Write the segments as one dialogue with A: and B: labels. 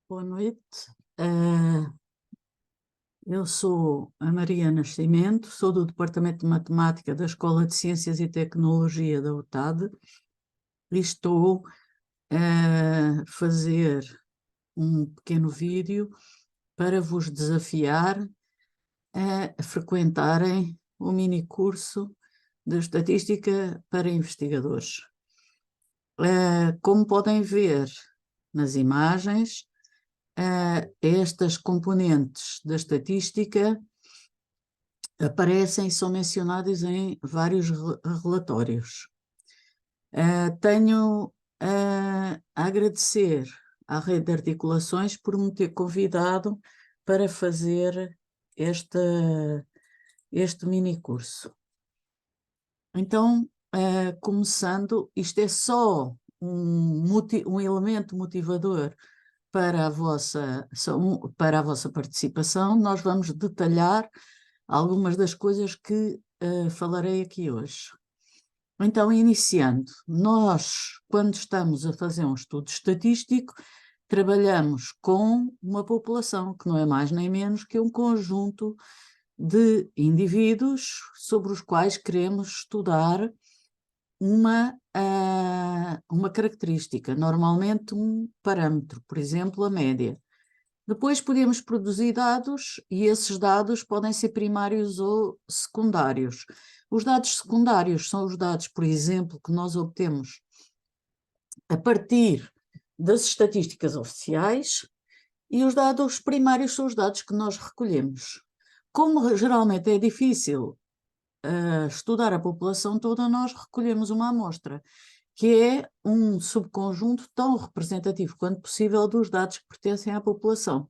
A: Boa noite. Eh, eu sou a Maria Nascimento, sou do Departamento de Matemática da Escola de Ciências e Tecnologia da UTAD e estou a fazer um pequeno vídeo para vos desafiar a frequentarem o minicurso de Estatística para Investigadores. Como podem ver nas imagens, estas componentes da estatística aparecem e são mencionadas em vários relatórios. Tenho a agradecer à Rede de Articulações por me ter convidado para fazer este minicurso. Então, começando, isto é só um elemento motivador para a vossa participação. Nós vamos detalhar algumas das coisas que falarei aqui hoje. Então, iniciando, nós, quando estamos a fazer um estudo estatístico, trabalhamos com uma população que não é mais nem menos que um conjunto de indivíduos sobre os quais queremos estudar uma característica, normalmente um parâmetro, por exemplo, a média. Depois podemos produzir dados e esses dados podem ser primários ou secundários. Os dados secundários são os dados, por exemplo, que nós obtemos a partir das estatísticas oficiais e os dados primários são os dados que nós recolhemos. Como geralmente é difícil estudar a população toda, nós recolhemos uma amostra, que é um subconjunto tão representativo quanto possível dos dados que pertencem à população.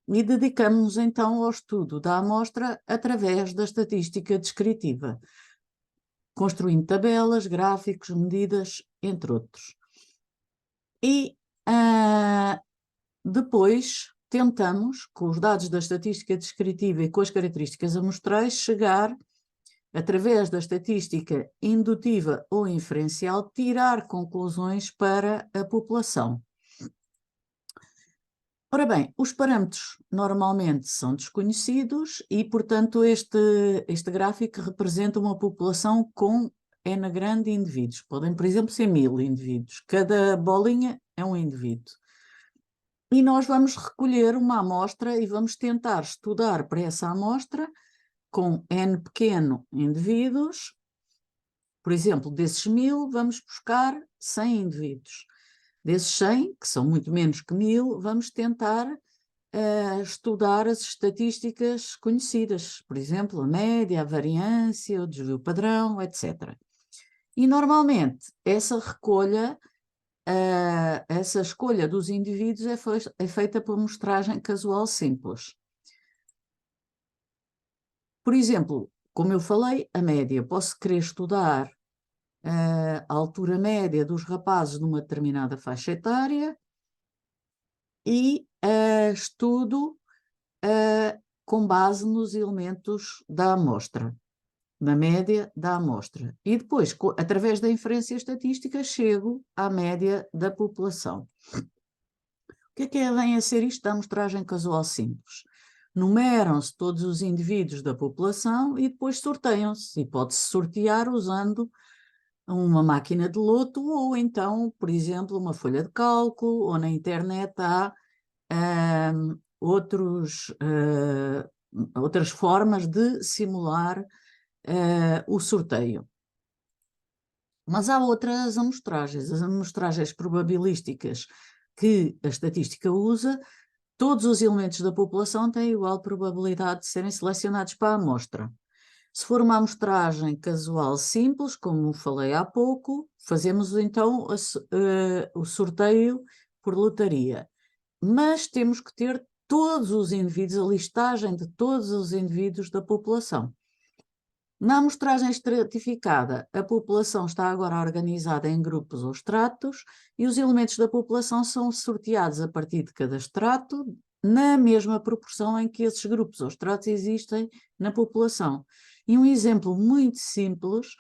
A: E dedicamos-nos então ao estudo da amostra através da estatística descritiva, construindo tabelas, gráficos, medidas, entre outros. E depois tentamos, com os dados da estatística descritiva e com as características amostrais, chegar, através da estatística indutiva ou inferencial, tirar conclusões para a população. Ora bem, os parâmetros normalmente são desconhecidos e, portanto, este gráfico representa uma população com N grande indivíduos. Podem, por exemplo, ser 1000 indivíduos. Cada bolinha é um indivíduo. E nós vamos recolher uma amostra e vamos tentar estudar para essa amostra com N pequeno indivíduos. Por exemplo, desses 1000, vamos buscar 100 indivíduos. Desses 100, que são muito menos que 1000, vamos tentar estudar as estatísticas conhecidas, por exemplo, a média, a variância, o desvio padrão, etc. E normalmente essa escolha dos indivíduos é feita por amostragem casual simples. Por exemplo, como eu falei, a média. Posso querer estudar a altura média dos rapazes numa determinada faixa etária e estudo com base nos elementos da amostra, na média da amostra. E depois, através da inferência estatística, chego à média da população. O que é vem a ser isto da amostragem casual simples? Numeram-se todos os indivíduos da população e depois sorteiam-se. E pode-se sortear usando uma máquina de loto ou então, por exemplo, uma folha de cálculo, ou na internet há outras formas de simular o sorteio. Mas há outras amostragens, as amostragens probabilísticas que a estatística usa. Todos os elementos da população têm igual probabilidade de serem selecionados para a amostra. Se for uma amostragem casual simples, como falei há pouco, fazemos então o sorteio por lotaria. Mas temos que ter todos os indivíduos, a listagem de todos os indivíduos da população. Na amostragem estratificada, a população está agora organizada em grupos ou estratos e os elementos da população são sorteados a partir de cada estrato na mesma proporção em que esses grupos ou estratos existem na população. E um exemplo muito simples,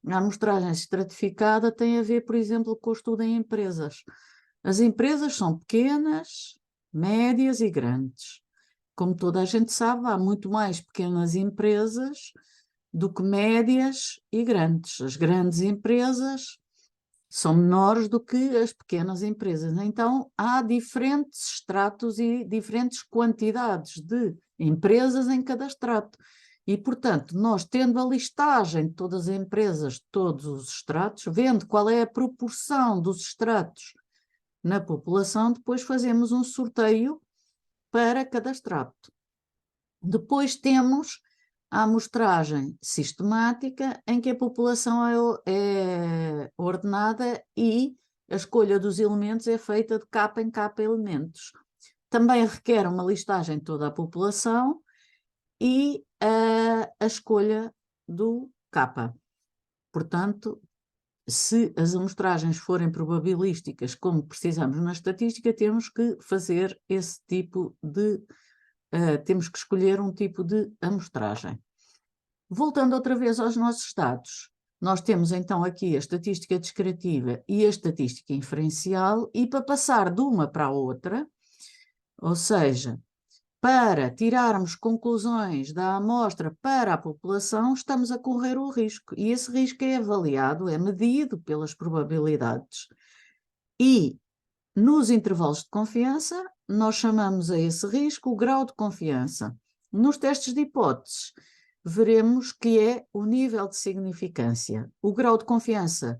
A: a amostragem estratificada tem a ver, por exemplo, com o estudo em empresas. As empresas são pequenas, médias e grandes. Como toda a gente sabe, há muito mais pequenas empresas do que médias e grandes. As grandes empresas são menores do que as pequenas empresas. Então, há diferentes estratos e diferentes quantidades de empresas em cada estrato. E, portanto, nós tendo a listagem de todas as empresas, de todos os estratos, vendo qual é a proporção dos estratos na população, depois fazemos um sorteio para cada estrato. Depois temos a amostragem sistemática, em que a população é ordenada e a escolha dos elementos é feita de capa em capa elementos. Também requer uma listagem de toda a população e a escolha do capa. Portanto, se as amostragens forem probabilísticas, como precisamos na estatística, temos que fazer esse tipo de... temos que escolher um tipo de amostragem. Voltando outra vez aos nossos dados, nós temos então aqui a estatística descritiva e a estatística inferencial, e para passar de uma para a outra, ou seja, para tirarmos conclusões da amostra para a população, estamos a correr o risco, e esse risco é avaliado, é medido pelas probabilidades. E nos intervalos de confiança, nós chamamos a esse risco o grau de confiança. Nos testes de hipóteses, veremos que é o nível de significância. O grau de confiança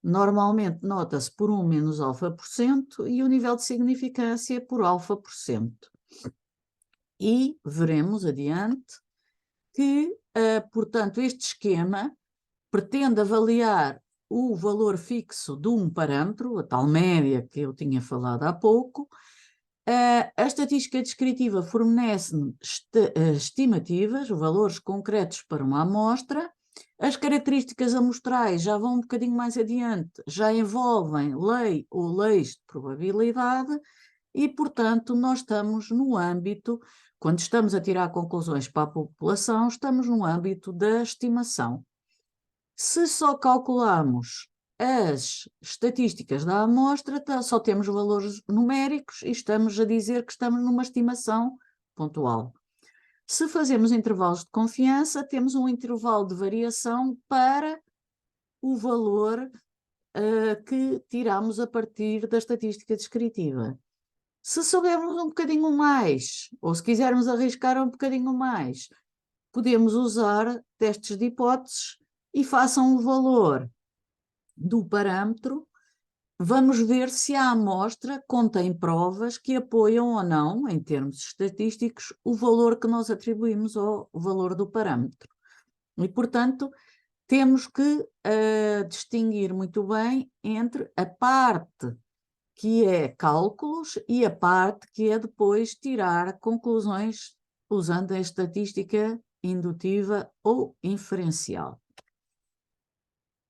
A: normalmente nota-se por 1 menos alfa% e o nível de significância por alfa%. E veremos adiante que, portanto, este esquema pretende avaliar o valor fixo de um parâmetro, a tal média que eu tinha falado há pouco. A estatística descritiva fornece-nos estimativas, valores concretos para uma amostra. As características amostrais já vão um bocadinho mais adiante, já envolvem lei ou leis de probabilidade e, portanto, nós estamos no âmbito, quando estamos a tirar conclusões para a população, estamos no âmbito da estimação. Se só calculamos as estatísticas da amostra, só temos valores numéricos e estamos a dizer que estamos numa estimação pontual. Se fazemos intervalos de confiança, temos um intervalo de variação para o valor que tiramos a partir da estatística descritiva. Se soubermos um bocadinho mais, ou se quisermos arriscar um bocadinho mais, podemos usar testes de hipóteses e façam o valor do parâmetro. Vamos ver se a amostra contém provas que apoiam ou não, em termos estatísticos, o valor que nós atribuímos ao valor do parâmetro. E, portanto, temos que distinguir muito bem entre a parte que é cálculos e a parte que é depois tirar conclusões usando a estatística indutiva ou inferencial.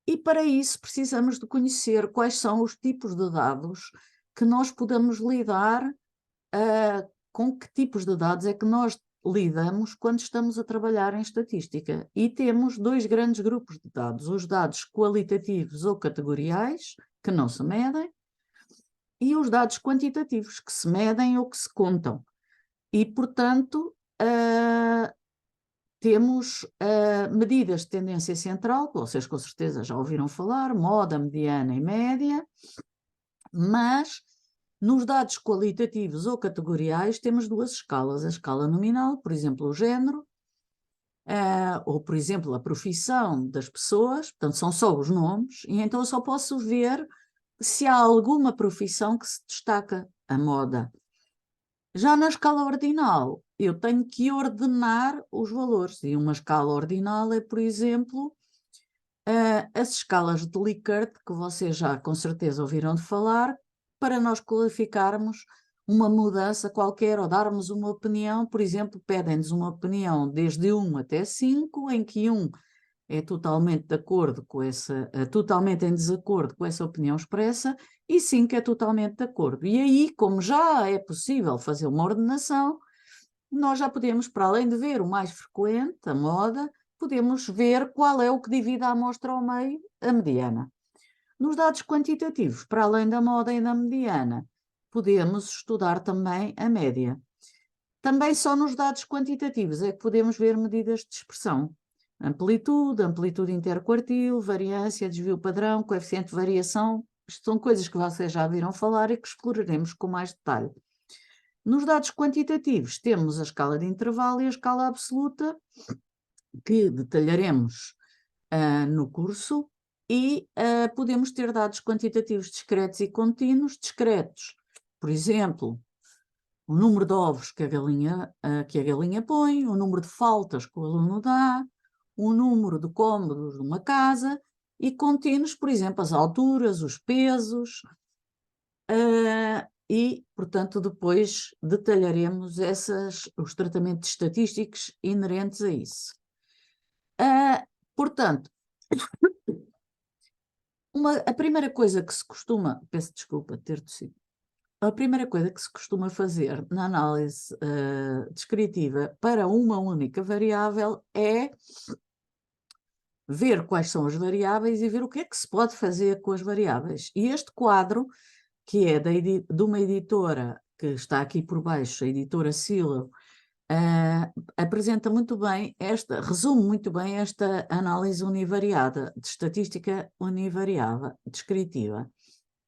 A: E para isso precisamos de conhecer quais são os tipos de dados que nós podemos lidar, com que tipos de dados é que nós lidamos quando estamos a trabalhar em estatística. E temos dois grandes grupos de dados, os dados qualitativos ou categoriais, que não se medem, e os dados quantitativos, que se medem ou que se contam. E, portanto, temos medidas de tendência central, que vocês com certeza já ouviram falar, moda, mediana e média, mas nos dados qualitativos ou categoriais temos duas escalas, a escala nominal, por exemplo, o género, ou, por exemplo, a profissão das pessoas, portanto, são só os nomes, e então eu só posso ver se há alguma profissão que se destaca, a moda. Já na escala ordinal, eu tenho que ordenar os valores, e uma escala ordinal é, por exemplo, as escalas de Likert, que vocês já com certeza ouviram de falar, para nós qualificarmos uma mudança qualquer ou darmos uma opinião. Por exemplo, pedem-nos uma opinião desde 1 até 5, em que 1 é totalmente de acordo com totalmente em desacordo com essa opinião expressa, e 5 é totalmente de acordo. E aí, como já é possível fazer uma ordenação, nós já podemos, para além de ver o mais frequente, a moda, podemos ver qual é o que divide a amostra ao meio, a mediana. Nos dados quantitativos, para além da moda e da mediana, podemos estudar também a média. Também só nos dados quantitativos é que podemos ver medidas de dispersão. Amplitude interquartil, variância, desvio padrão, coeficiente de variação. Isto são coisas que vocês já viram falar e que exploraremos com mais detalhe. Nos dados quantitativos temos a escala de intervalo e a escala absoluta, que detalharemos no curso, e podemos ter dados quantitativos discretos e contínuos. Discretos, por exemplo, o número de ovos que a galinha põe, o número de faltas que o aluno dá, o número de cômodos de uma casa, e contínuos, por exemplo, as alturas, os pesos, e, portanto, depois detalharemos os tratamentos estatísticos inerentes a isso. Portanto, a primeira coisa que se costuma, peço desculpa ter tossido, a primeira coisa que se costuma fazer na análise descritiva para uma única variável é ver quais são as variáveis e ver o que é que se pode fazer com as variáveis. E este quadro, que é de uma editora que está aqui por baixo, a editora Silo, apresenta muito bem resume muito bem esta análise univariada, de estatística univariada, descritiva.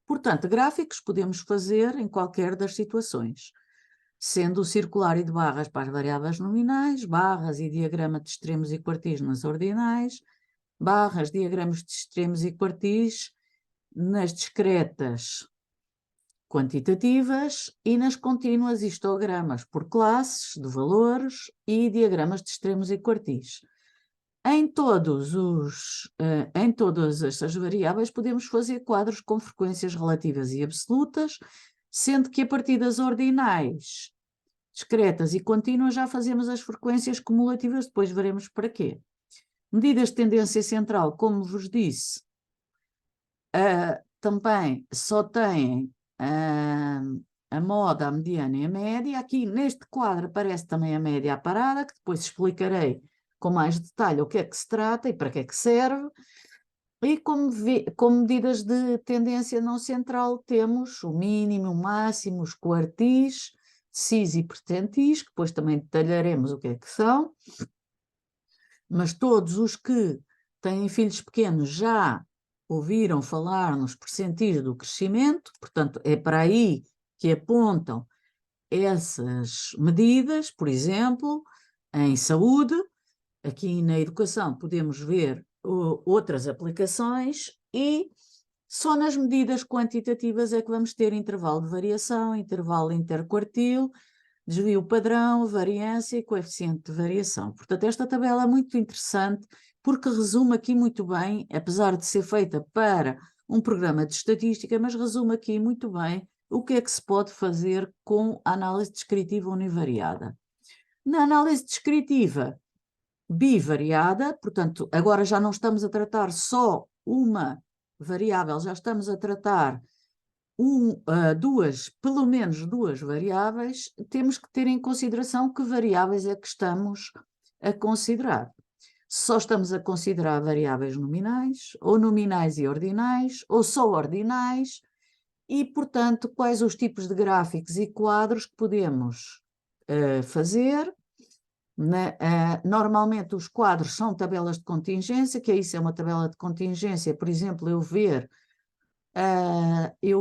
A: Portanto, gráficos podemos fazer em qualquer das situações, sendo o circular e de barras para as variáveis nominais, barras e diagrama de extremos e quartis nas ordinais, barras, diagramas de extremos e quartis nas discretas quantitativas e nas contínuas histogramas por classes de valores e diagramas de extremos e quartis. Em todas estas variáveis podemos fazer quadros com frequências relativas e absolutas, sendo que a partir das ordinais, discretas e contínuas já fazemos as frequências cumulativas, depois veremos para quê. Medidas de tendência central, como vos disse, também só têm a moda, a mediana e a média. Aqui neste quadro aparece também a média à parada, que depois explicarei com mais detalhe o que é que se trata e para que é que serve. E como medidas de tendência não central temos o mínimo, o máximo, os quartis, cis e percentis, que depois também detalharemos o que é que são. Mas todos os que têm filhos pequenos já ouviram falar nos percentis do crescimento, portanto é para aí que apontam essas medidas. Por exemplo, em saúde, aqui na educação podemos ver outras aplicações, e só nas medidas quantitativas é que vamos ter intervalo de variação, intervalo interquartil, desvio padrão, variância e coeficiente de variação. Portanto, esta tabela é muito interessante porque resume aqui muito bem, apesar de ser feita para um programa de estatística, mas resume aqui muito bem o que é que se pode fazer com a análise descritiva univariada. Na análise descritiva bivariada, portanto, agora já não estamos a tratar só uma variável, já estamos a tratar pelo menos duas variáveis. Temos que ter em consideração que variáveis é que estamos a considerar. Só estamos a considerar variáveis nominais, ou nominais e ordinais, ou só ordinais, e, portanto, quais os tipos de gráficos e quadros que podemos fazer. Normalmente os quadros são tabelas de contingência, que isso é uma tabela de contingência, por exemplo, eu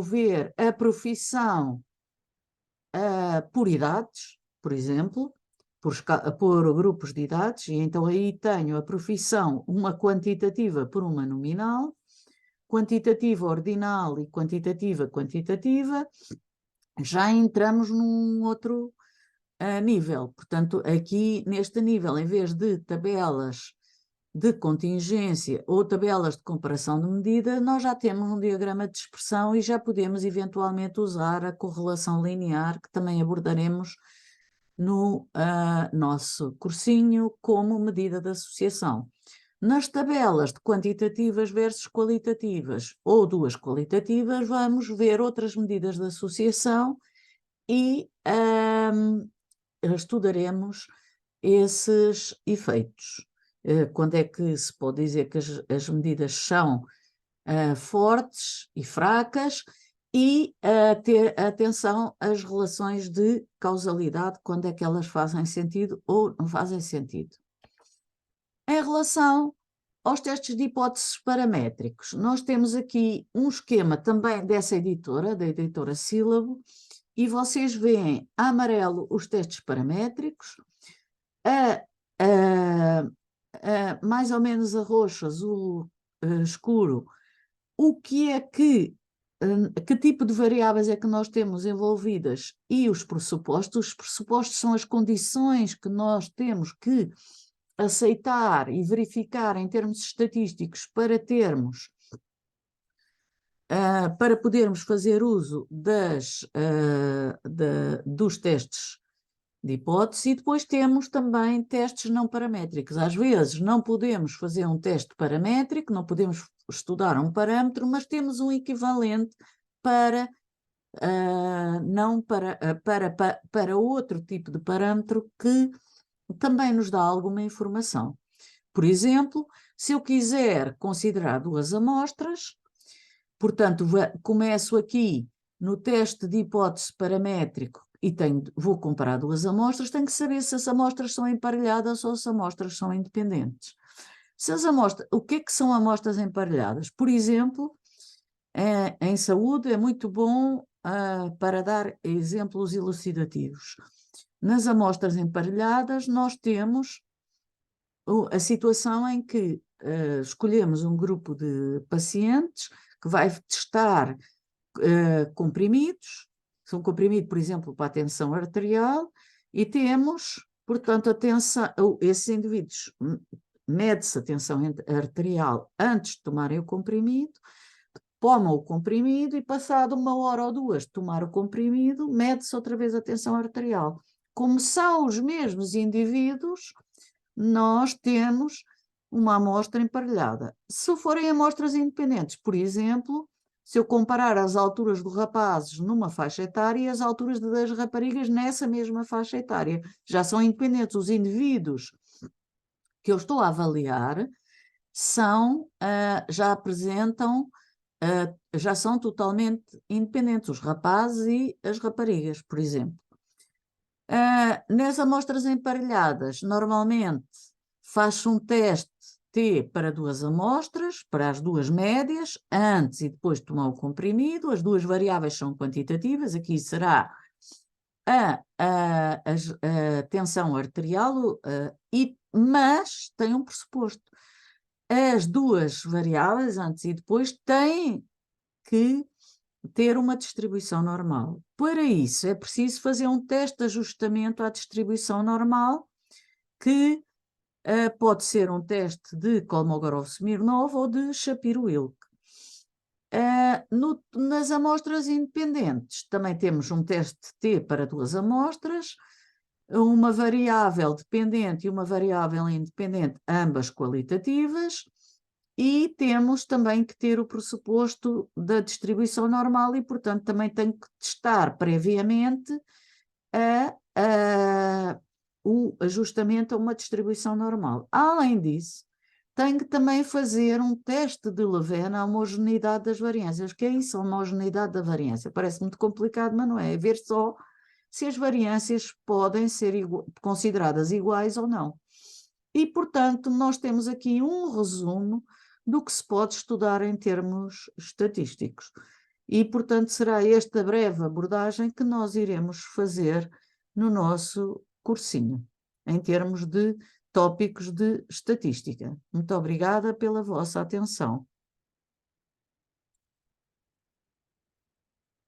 A: ver a profissão por idades, por exemplo, por grupos de idades, e então aí tenho a profissão, uma quantitativa por uma nominal, quantitativa ordinal e quantitativa quantitativa. Já entramos num outro nível. Portanto, aqui neste nível, em vez de tabelas de contingência ou tabelas de comparação de medida, nós já temos um diagrama de expressão e já podemos eventualmente usar a correlação linear, que também abordaremos no nosso cursinho como medida de associação. Nas tabelas de quantitativas versus qualitativas ou duas qualitativas, vamos ver outras medidas de associação e estudaremos esses efeitos. Quando é que se pode dizer que as medidas são fortes e fracas, e ter atenção às relações de causalidade, quando é que elas fazem sentido ou não fazem sentido. Em relação aos testes de hipóteses paramétricos, nós temos aqui um esquema também dessa editora, da editora Sílabo, e vocês veem a amarelo os testes paramétricos, mais ou menos a roxo, azul escuro, o que é que tipo de variáveis é que nós temos envolvidas e os pressupostos. Os pressupostos são as condições que nós temos que aceitar e verificar em termos estatísticos para termos, para podermos fazer uso dos testes de hipótese, e depois temos também testes não paramétricos. Às vezes não podemos fazer um teste paramétrico, não podemos estudar um parâmetro, mas temos um equivalente para, para outro tipo de parâmetro que também nos dá alguma informação. Por exemplo, se eu quiser considerar duas amostras, portanto, começo aqui no teste de hipótese paramétrico e vou comparar duas amostras, tenho que saber se as amostras são emparelhadas ou se as amostras são independentes. O que é que são amostras emparelhadas? Por exemplo, em saúde é muito bom para dar exemplos elucidativos. Nas amostras emparelhadas, nós temos a situação em que escolhemos um grupo de pacientes que vai testar comprimidos, são comprimidos, por exemplo, para a tensão arterial, e temos, portanto, esses indivíduos mede-se a tensão arterial antes de tomarem o comprimido, tomam o comprimido e passado 1 hora ou 2 de tomar o comprimido, mede-se outra vez a tensão arterial. Como são os mesmos indivíduos, nós temos uma amostra emparelhada. Se forem amostras independentes, por exemplo, se eu comparar as alturas dos rapazes numa faixa etária e as alturas das raparigas nessa mesma faixa etária, já são independentes. Os indivíduos que eu estou a avaliar já apresentam, já são totalmente independentes, os rapazes e as raparigas, por exemplo. Nas amostras emparelhadas, normalmente faz-se um teste T para duas amostras, para as duas médias, antes e depois de tomar o comprimido. As duas variáveis são quantitativas, aqui será a tensão arterial, mas tem um pressuposto. As duas variáveis, antes e depois, têm que ter uma distribuição normal. Para isso, é preciso fazer um teste de ajustamento à distribuição normal, que pode ser um teste de Kolmogorov-Smirnov ou de Shapiro-Wilk. Nas amostras independentes, também temos um teste T para duas amostras, uma variável dependente e uma variável independente, ambas qualitativas, e temos também que ter o pressuposto da distribuição normal e, portanto, também tenho que testar previamente o ajustamento a uma distribuição normal. Além disso, tenho que também fazer um teste de Levene à homogeneidade das variâncias. O que é isso, a homogeneidade da variância? Parece muito complicado, mas não é. É ver só se as variâncias podem ser consideradas iguais ou não. E, portanto, nós temos aqui um resumo do que se pode estudar em termos estatísticos. E, portanto, será esta breve abordagem que nós iremos fazer no nosso cursinho, em termos de tópicos de estatística. Muito obrigada pela vossa atenção.